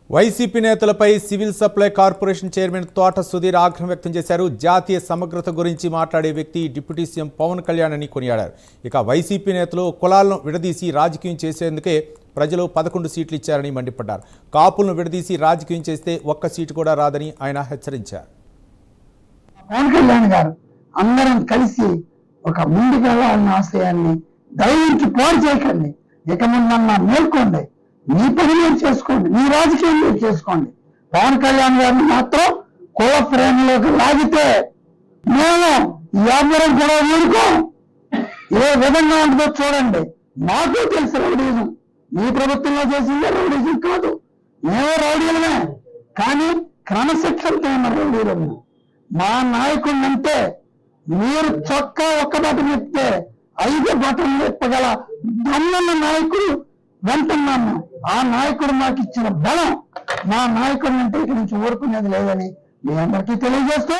YCP నేతలపై civil supply corporation chairman తోట సుధీర్ ఆగ్రహం వ్యక్తం చేశారు. జాతీయ సమగ్రత గురించి మాట్లాడే వ్యక్తి డిప్యూటీ సీఎం పవన్ కళ్యాణ్ అని కొనియాడారు. ఇక వైసీపీ నేతలు కులాలను విడదీసి రాజకీయం చేసేందుకే ప్రజలు 11 సీట్లు ఇచ్చారని మండిపడ్డారు. కాపులను విడదీసి రాజకీయం చేస్తే ఒక్క సీటు కూడా రాదని ఆయన హెచ్చరించారు. పవన్ కళ్యాణ్ గారు అందరం కలిసి ఒక ముందుకు వెళ్ళాలన్న ఆశయాన్ని దయవించి పోరు చేయకండి. ఇక ముందన్న మేల్కోండి, మీ పని మీరు చేసుకోండి, మీ రాజకీయం మీరు చేసుకోండి. పవన్ కళ్యాణ్ గారిని మాత్రం కుల ఫ్రేమ్లోకి లాగితే మేము ఎవరం కూడా ఊరుకోం. ఏ విధంగా ఉంటుందో చూడండి. మాకు తెలుసు రౌడీజం, మీ ప్రభుత్వంలో చేసిందే రౌడీజం కాదు, మేము రౌడీలమే, కానీ క్రమశిక్షణతో ఉన్న రౌడీలము. మా నాయకుడిని అంటే మీరు చొక్కా ఒక్క బటన్ ఎత్తే 5 బటన్లు ఎత్తగల దమ్మున్న నాయకుడు వెంటున్నాము. ఆ నాయకుడు మాకు ఇచ్చిన బలం, మా నాయకుడిని అంటే ఇక్కడి నుంచి ఊరుకునేది లేదని మీ అందరికీ తెలియజేస్తూ